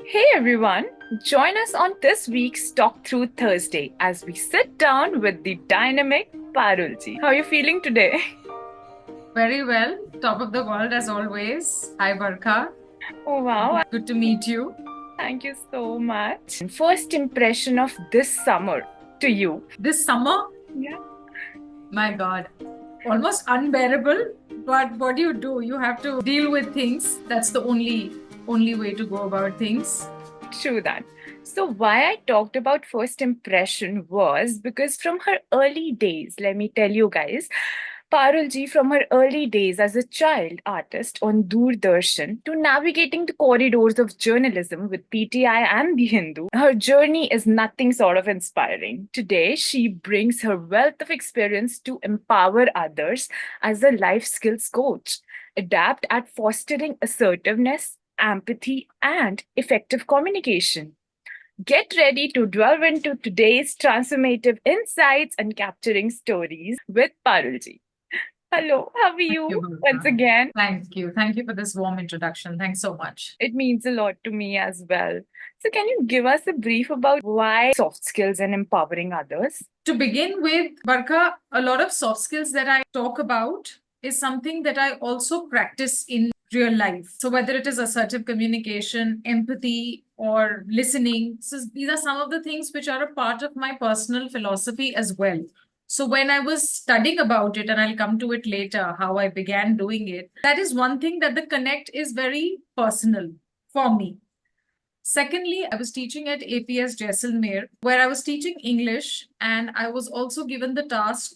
Hey everyone, join us on this week's Talk Through Thursday as we sit down with the dynamic Parulji. How are you feeling today? Very well. Top of the world as always. Hi, Barkha. Oh wow, Good to meet you. thank you so much. First impression of this summer to you. This summer, Yeah, my God, almost unbearable. But what do? You have to deal with things. That's the only way to go about things. true that. So, why I talked about first impression was because from her early days, let me tell you guys, Parulji, from her early days as a child artist on Doordarshan to navigating the corridors of journalism with PTI and The Hindu, her journey is nothing sort of inspiring. Today, she brings her wealth of experience to empower others as a life skills coach, adapt at fostering assertiveness, empathy, and effective communication. Get ready to delve into today's transformative insights and capturing stories with Parulji. Hello, how are Thank you, you once Barkha. again? Thank you. Thank you for this warm introduction. Thanks so much. It means a lot to me as well. So, can you give us a brief about why soft skills and empowering others? To begin with, Barkha, a lot of soft skills that I talk about is something that I also practice in real life. So, whether it is assertive communication, empathy, or listening, so these are some of the things which are a part of my personal philosophy as well. So, when I was studying about it, and I'll come to it later, how I began doing it, that is one thing that the connect is very personal for me. Secondly, I was teaching at APS Jaisalmer, where I was teaching English, and I was also given the task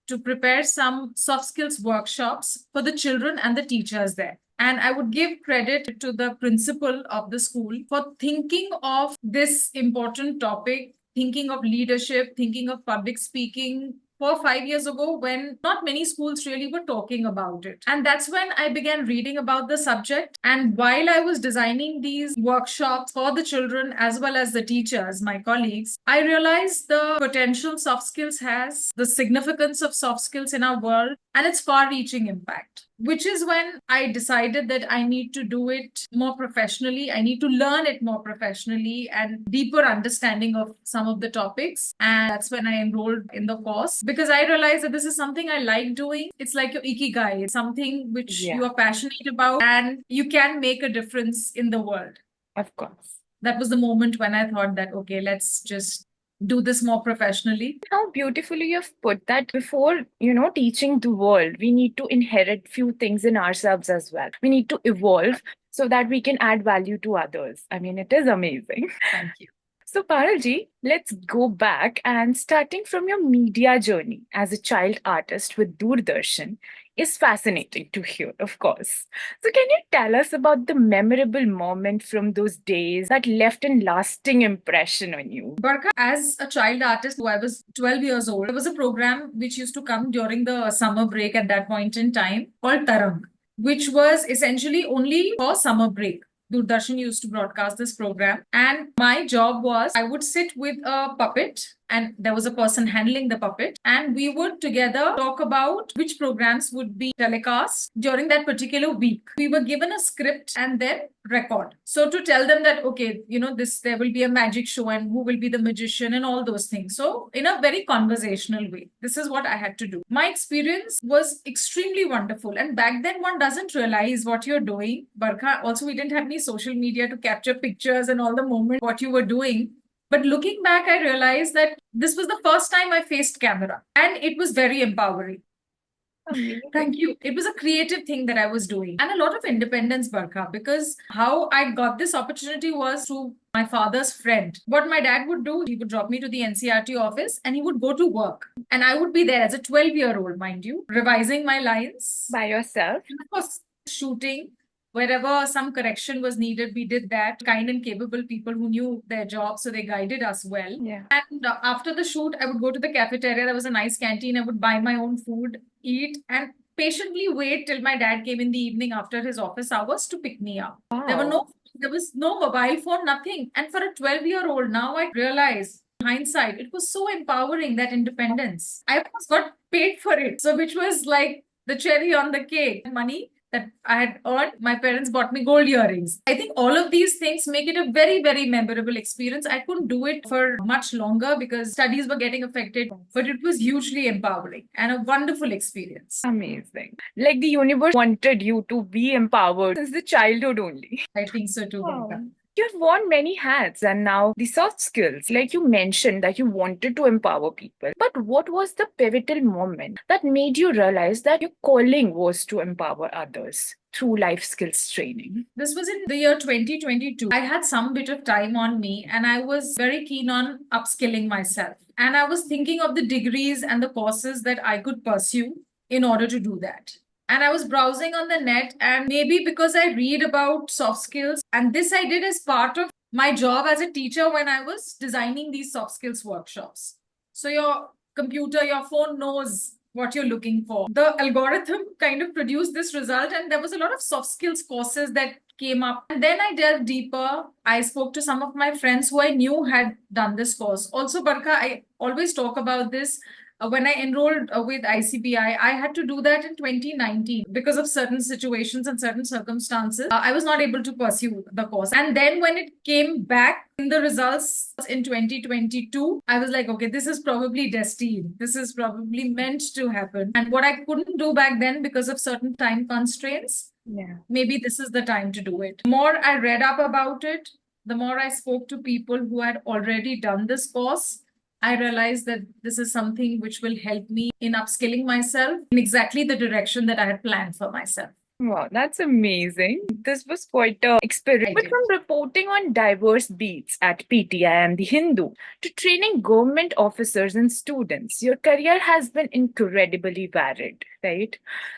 to prepare some soft skills workshops for the children and the teachers there. And I would give credit to the principal of the school for thinking of this important topic, thinking of leadership, thinking of public speaking, 4 or 5 years ago when not many schools really were talking about it. And that's when I began reading about the subject. And while I was designing these workshops for the children as well as the teachers, my colleagues, I realized the potential soft skills has, the significance of soft skills in our world, and its far reaching impact. Which is when I decided that I need to do it more professionally. I need to learn it more professionally and deeper understanding of some of the topics. And that's when I enrolled in the course because I realized that this is something I like doing. It's like your ikigai, it's something which Yeah, you are passionate about and you can make a difference in the world. of course. That was the moment when I thought that, okay, let's just do this more professionally. How beautifully you've put that before, teaching the world, we need to inherit few things in ourselves as well. We need to evolve so that we can add value to others. I mean, it is amazing. Thank you. So, Paralji, let's go back and starting from your media journey as a child artist with Doordarshan is fascinating to hear, of course. So, can you tell us about the memorable moment from those days that left a lasting impression on you? Barkha, as a child artist, who I was 12 years old, there was a program which used to come during the summer break at that point in time called Tarang, which was essentially only for summer break. Doordarshan used to broadcast this program. And my job was I would sit with a puppet and there was a person handling the puppet and we would together talk about which programs would be telecast during that particular week. We were given a script and then record, so to tell them that okay, this there will be a magic show and who will be the magician and all those things, so in a very conversational way, this is what I had to do. My experience was extremely wonderful, and back then one doesn't realize what you're doing, Barkha. Also, we didn't have any social media to capture pictures and all the moment what you were doing. But looking back, I realized that this was the first time I faced camera and it was very empowering. Amazing. Thank you. It was a creative thing that I was doing and a lot of independence, Barkha, because how I got this opportunity was through my father's friend. What my dad would do, he would drop me to the NCRT office and he would go to work. And I would be there as a 12-year-old, mind you, revising my lines. By yourself? And of course, shooting. Wherever some correction was needed, we did that. Kind and capable people who knew their job, so they guided us well. Yeah. And after the shoot, I would go to the cafeteria. There was a nice canteen. I would buy my own food, eat, and patiently wait till my dad came in the evening after his office hours to pick me up. Wow. There was no mobile phone, nothing. And for a 12-year-old, now I realize hindsight, it was so empowering, that independence. I almost got paid for it. So, which was like the cherry on the cake. Money that I had earned. My parents bought me gold earrings. I think all of these things make it a very, very memorable experience. I couldn't do it for much longer because studies were getting affected, but it was hugely empowering and a wonderful experience. Amazing. Like the universe wanted you to be empowered since the childhood only. I think so too, Bhavika. You've worn many hats and now the soft skills, like you mentioned that you wanted to empower people. But what was the pivotal moment that made you realize that your calling was to empower others through life skills training? This was in the year 2022. I had some bit of time on me and I was very keen on upskilling myself. And I was thinking of the degrees and the courses that I could pursue in order to do that. And I was browsing on the net, and maybe because I read about soft skills, and this I did as part of my job as a teacher when I was designing these soft skills workshops. So your computer, your phone knows what you're looking for. The algorithm kind of produced this result, and there was a lot of soft skills courses that came up. And then I delved deeper. I spoke to some of my friends who I knew had done this course. Also, Barkha, I always talk about this. When I enrolled with ICPI, I had to do that in 2019 because of certain situations and certain circumstances. I was not able to pursue the course. And then when it came back in the results in 2022, I was like, okay, this is probably destined. This is probably meant to happen. And what I couldn't do back then because of certain time constraints, maybe this is the time to do it. The more I read up about it, the more I spoke to people who had already done this course, I realized that this is something which will help me in upskilling myself in exactly the direction that I had planned for myself. Wow, that's amazing. This was quite a experience. But from reporting on diverse beats at PTI and The Hindu to training government officers and students, your career has been incredibly varied, right?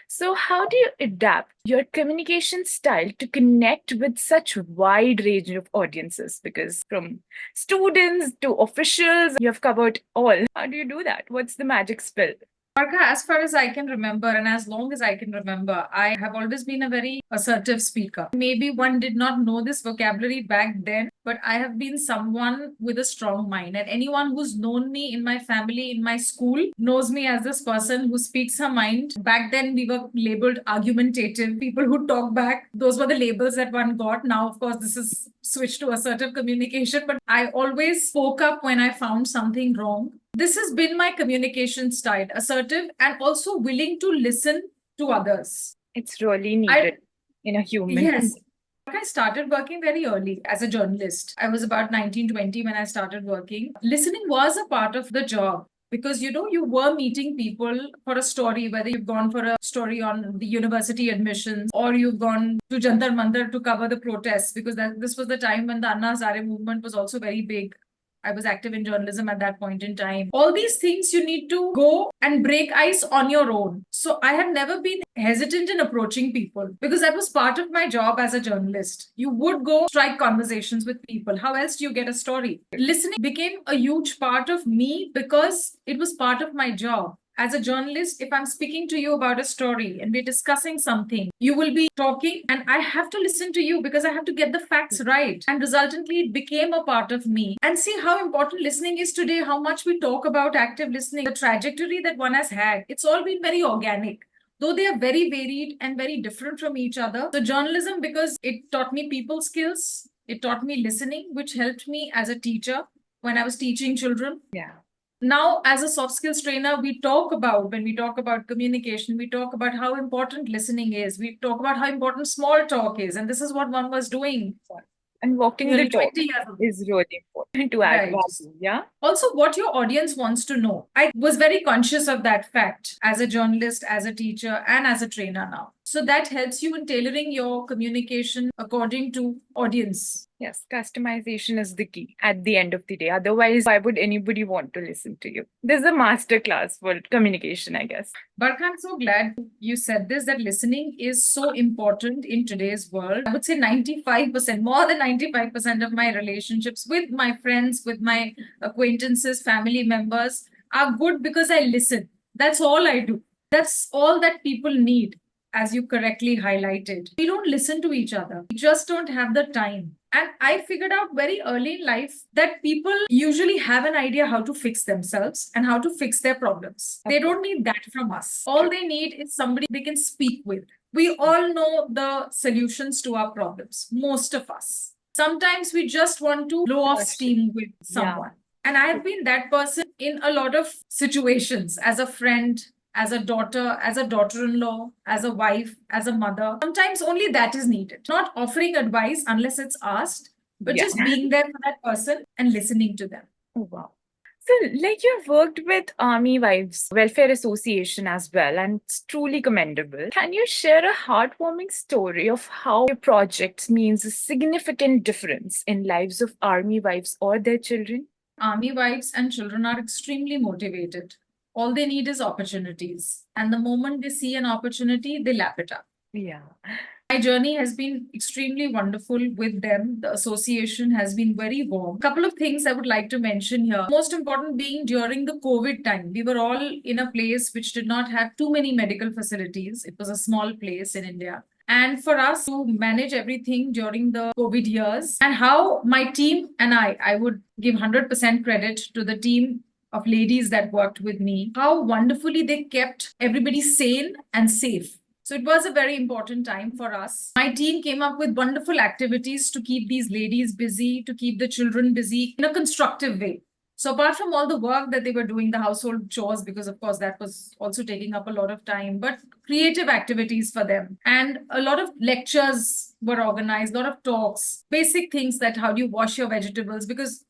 So how do you adapt your communication style to connect with such wide range of audiences? Because from students to officials, you have covered all. How do you do that? What's the magic spell? Barkha, as far as I can remember, and as long as I can remember, I have always been a very assertive speaker. Maybe one did not know this vocabulary back then, but I have been someone with a strong mind. And anyone who's known me in my family, in my school, knows me as this person who speaks her mind. Back then, we were labeled argumentative, people who talk back. Those were the labels that one got. Now, of course, this is switched to assertive communication, but I always spoke up when I found something wrong. This has been my communication style, assertive and also willing to listen to others. It's really needed in a human. Yes. I started working very early as a journalist. I was about 19, 20 when I started working. Listening was a part of the job because, you know, you were meeting people for a story, whether you've gone for a story on the university admissions or you've gone to Jantar Mantar to cover the protests, because this was the time when the Anna Hazare movement was also very big. I was active in journalism at that point in time. All these things you need to go and break ice on your own. So I have never been hesitant in approaching people because that was part of my job as a journalist. You would go strike conversations with people. How else do you get a story? Listening became a huge part of me because it was part of my job. As a journalist, if I'm speaking to you about a story and we're discussing something, you will be talking and I have to listen to you because I have to get the facts right. And resultantly, it became a part of me. And see how important listening is today, how much we talk about active listening, the trajectory that one has had. It's all been very organic, though they are very varied and very different from each other. So journalism, because it taught me people skills, it taught me listening, which helped me as a teacher when I was teaching children. Yeah. Now, as a soft skills trainer, when we talk about communication, we talk about how important listening is. We talk about how important small talk is. And this is what one was doing. And walking the talk is really important to add value. Yeah. Also, what your audience wants to know. I was very conscious of that fact as a journalist, as a teacher, and as a trainer now. So that helps you in tailoring your communication according to audience. Yes, customization is the key at the end of the day. Otherwise, why would anybody want to listen to you? This is a master class for communication, I guess. Barkha, I'm so glad you said this, that listening is so important in today's world. I would say 95%, more than 95% of my relationships with my friends, with my acquaintances, family members are good because I listen. That's all I do. That's all that people need. As you correctly highlighted, we don't listen to each other. We just don't have the time. And I figured out very early in life that people usually have an idea how to fix themselves and how to fix their problems. They don't need that from us. All they need is somebody they can speak with. We all know the solutions to our problems, most of us. Sometimes we just want to blow off steam with Yeah. someone. And I have been that person in a lot of situations as a friend, as a daughter, as a daughter in law, as a wife, as a mother. Sometimes only that is needed. Not offering advice unless it's asked, but Yeah. just being there for that person and listening to them. Oh, wow. So, like you've worked with Army Wives Welfare Association as well, and it's truly commendable. Can you share a heartwarming story of how your project means a significant difference in lives of Army wives or their children? Army wives and children are extremely motivated. All they need is opportunities. And the moment they see an opportunity, they lap it up. Yeah. My journey has been extremely wonderful with them. The association has been very warm. A couple of things I would like to mention here. Most important being during the COVID time, we were all in a place which did not have too many medical facilities. It was a small place in India. And for us to manage everything during the COVID years, and how my team and I would give 100% credit to the team of ladies that worked with me, how wonderfully they kept everybody sane and safe. So it was a very important time for us. My team came up with wonderful activities to keep these ladies busy, to keep the children busy in a constructive way. So apart from all the work that they were doing, the household chores, because of course that was also taking up a lot of time, but creative activities for them. And a lot of lectures were organized, a lot of talks, basic things that how do you wash your vegetables, because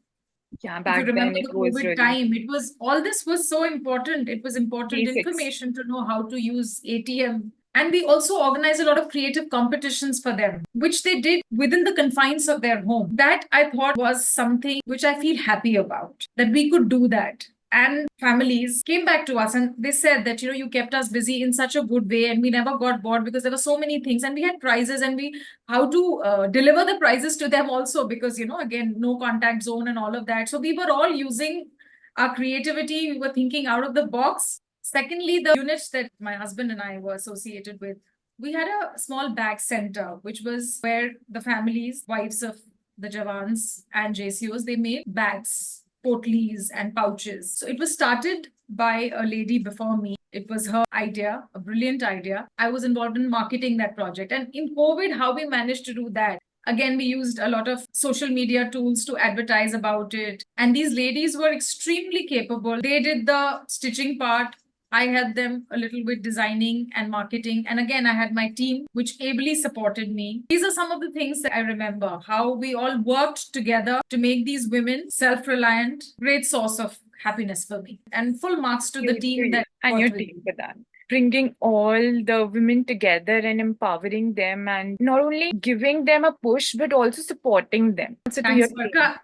Yeah, if back you then remember it the was COVID really time, it was all this was so important. It was important basics. information to know how to use ATM. And we also organized a lot of creative competitions for them, which they did within the confines of their home. That I thought was something which I feel happy about, that we could do that. And families came back to us and they said that, you kept us busy in such a good way and we never got bored because there were so many things and we had prizes and we how to deliver the prizes to them also because, again, no contact zone and all of that. So we were all using our creativity. We were thinking out of the box. Secondly, the units that my husband and I were associated with, we had a small bag center, which was where the families, wives of the Jawans and JCOs, they made bags, potlies and pouches. So it was started by a lady before me. It was her idea, a brilliant idea. I was involved in marketing that project. And in COVID, how we managed to do that? Again, we used a lot of social media tools to advertise about it. And these ladies were extremely capable. They did the stitching part. I had them a little bit designing and marketing. And again, I had my team, which ably supported me. These are some of the things that I remember, how we all worked together to make these women self-reliant, great source of happiness for me. And full marks to the team that and your worked with team me. for that. Bringing all the women together and empowering them, and not only giving them a push, but also supporting them. Also to your Thanks, team. Barka.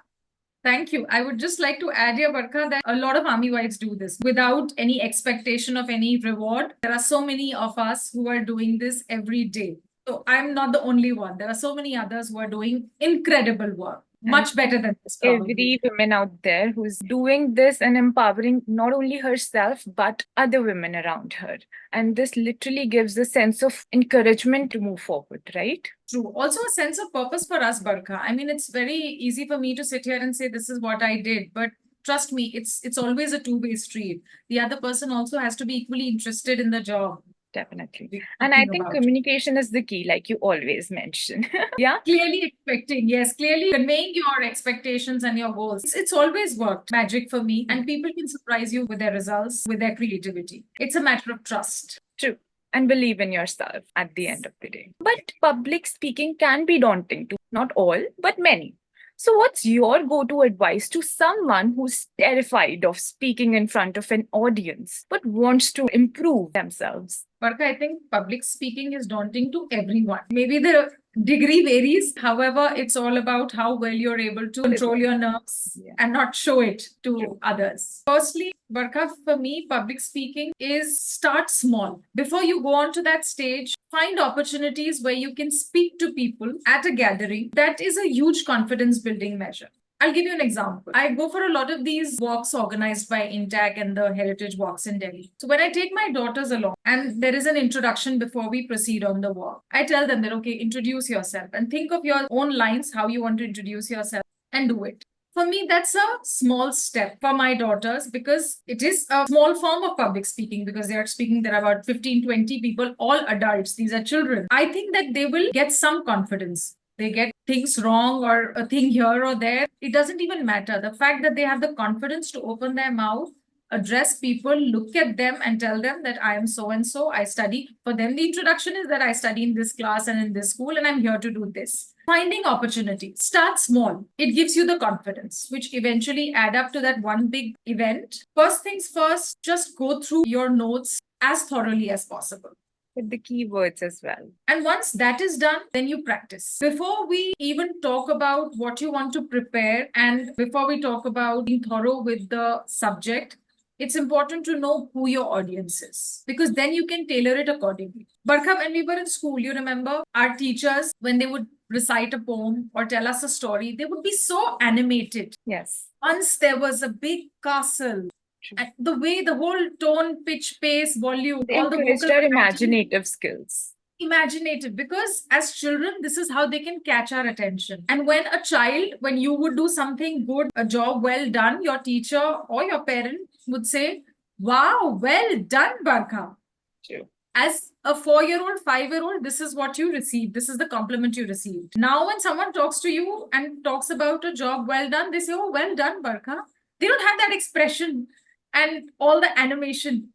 Thank you. I would just like to add here, Barka, that a lot of army wives do this without any expectation of any reward. There are so many of us who are doing this every day. So I'm not the only one. There are so many others who are doing incredible work, much better than this, probably. Every woman out there who's doing this and empowering not only herself, but other women around her. And this literally gives a sense of encouragement to move forward, right? True. Also a sense of purpose for us, Barka. I mean, it's very easy for me to sit here and say, this is what I did. But trust me, it's always a two-way street. The other person also has to be equally interested in the job. Definitely. And I think communication is the key, like you always mention. Yeah. Clearly expecting, yes, clearly conveying your expectations and your goals. It's always worked magic for me, and people can surprise you with their results, with their creativity. It's a matter of trust. True. And believe in yourself at the end of the day. But public speaking can be daunting to not all, but many. So, what's your go to advice to someone who's terrified of speaking in front of an audience but wants to improve themselves? Barka, I think public speaking is daunting to everyone. Maybe the degree varies. However, it's all about how well you're able to control your nerves and not show it to others. Firstly, Barka, for me, public speaking is start small. Before you go on to that stage, find opportunities where you can speak to people at a gathering. That is a huge confidence building measure. I'll give you an example. I go for a lot of these walks organized by Intac and the Heritage Walks in Delhi. So when I take my daughters along and there is an introduction before we proceed on the walk, I tell them that, okay, introduce yourself and think of your own lines, how you want to introduce yourself, and do it. For me, that's a small step for my daughters because it is a small form of public speaking because they are speaking. There are about 15, 20 people, all adults. These are children. I think that they will get some confidence. They get things wrong or a thing here or there. It doesn't even matter. The fact that they have the confidence to open their mouth, address people, look at them and tell them that I am so and so, I study. For them, the introduction is that I study in this class and in this school and I'm here to do this. Finding opportunity. Start small. It gives you the confidence, which eventually add up to that one big event. First things first, just go through your notes as thoroughly as possible. With the keywords as well. And once that is done, then you practice. Before we even talk about what you want to prepare and before we talk about being thorough with the subject, it's important to know who your audience is because then you can tailor it accordingly. Barkha, when we were in school, you remember our teachers, when they would recite a poem or tell us a story, they would be so animated. Yes. Once there was a big castle. And the way the whole tone, pitch, pace, volume, They all the encouraged vocal our pattern, imaginative skills. imaginative because as children this is how they can catch our attention. And when a child, when you would do something good, a job well done, your teacher or your parent would say, wow, well done, Barkha. True. As a 4-year-old, 5-year-old, this is what you received. This is the compliment you received. Now when someone talks to you and talks about a job well done, they say, oh, well done, Barkha. They don't have that expression and all the animation.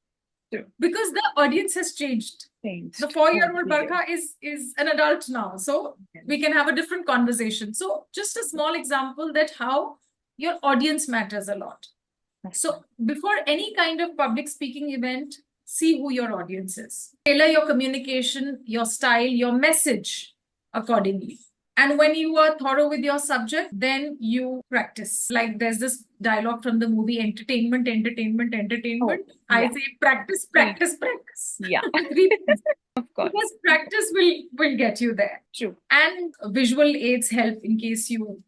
True. Because the audience has changed. The 4-year-old Barkha is an adult now. So we can have a different conversation. So just a small example that how your audience matters a lot. So before any kind of public speaking event, see who your audience is. Tailor your communication, your style, your message accordingly. And when you are thorough with your subject, then you practice. Like there's this dialogue from the movie Entertainment. Oh, I yeah. say practice. Yeah. Of course. Because practice will get you there. True. And visual aids help in case you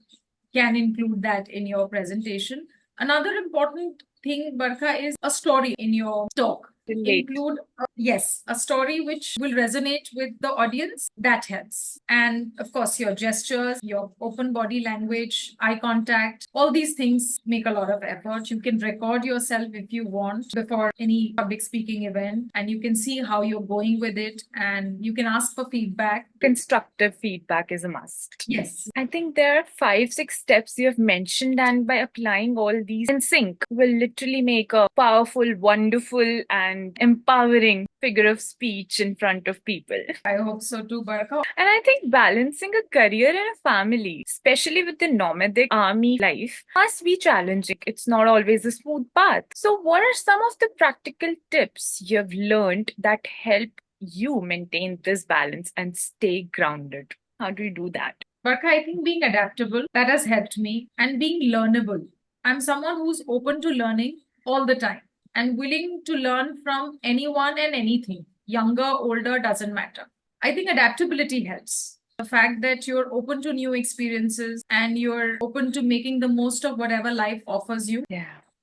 can include that in your presentation. Another important thing, Barkha, is a story in your talk. Relate. Include, yes, a story which will resonate with the audience. That helps. And of course, your gestures, your open body language, eye contact, all these things make a lot of effort. You can record yourself if you want before any public speaking event, and you can see how you're going with it, and you can ask for feedback. Constructive feedback is a must. Yes. I think there are 5, 6 steps you have mentioned, and by applying all these in sync, will literally make a powerful, wonderful, and empowering figure of speech in front of people. I hope so too, Barkha. And I think balancing a career and a family, especially with the nomadic army life, must be challenging. It's not always a smooth path. So, what are some of the practical tips you have learned that help you maintain this balance and stay grounded? How do you do that? Barkha, I think being adaptable, that has helped me, and being learnable. I'm someone who's open to learning all the time and willing to learn from anyone and anything. Younger, older, doesn't matter. I think adaptability helps. The fact that you're open to new experiences and you're open to making the most of whatever life offers you,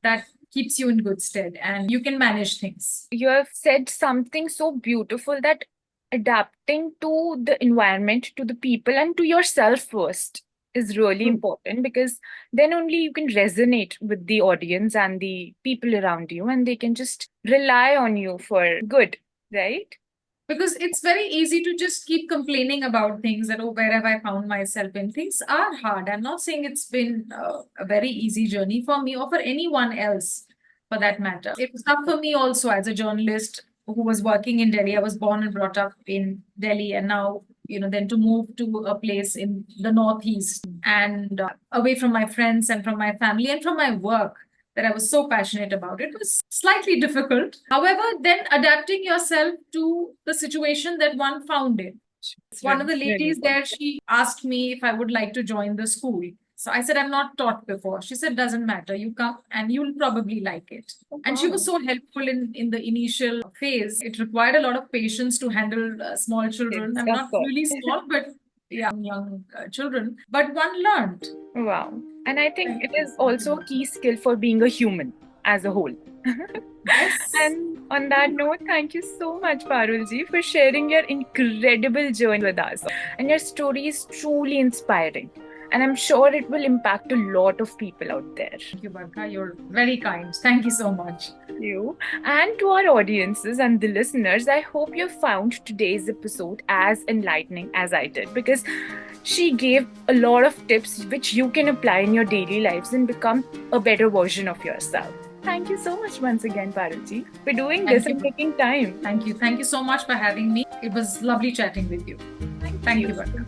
that keeps you in good stead and you can manage things. You have said something so beautiful that adapting to the environment, to the people, and to yourself first is really important because then only you can resonate with the audience and the people around you, and they can just rely on you for good, right? Because it's very easy to just keep complaining about things that, oh, where have I found myself in? Things are hard. I'm not saying it's been a very easy journey for me or for anyone else for that matter. It was tough for me also as a journalist who was working in Delhi. I was born and brought up in Delhi, and now, then to move to a place in the Northeast and away from my friends and from my family and from my work that I was so passionate about. It was slightly difficult. However, then adapting yourself to the situation that one found in. One of the ladies there, she asked me if I would like to join the school. So I said, I've not taught before. She said, doesn't matter. You come and you'll probably like it. And she was so helpful in the initial phase. It required a lot of patience to handle small children. I'm not really small, but young children. But one learned. Wow. And I think Thank it you. is also a key skill for being a human as a whole. Yes. And on that note, thank you so much, Parulji, for sharing your incredible journey with us. And your story is truly inspiring. And I'm sure it will impact a lot of people out there. Thank you, Barka. You're very kind. Thank you so much. You. And to our audiences and the listeners, I hope you found today's episode as enlightening as I did, because she gave a lot of tips which you can apply in your daily lives and become a better version of yourself. Thank you so much once again, Parulji, for doing Thank this and you. taking time. Thank you. Thank you so much for having me. It was lovely chatting with you. Thank you, Barka.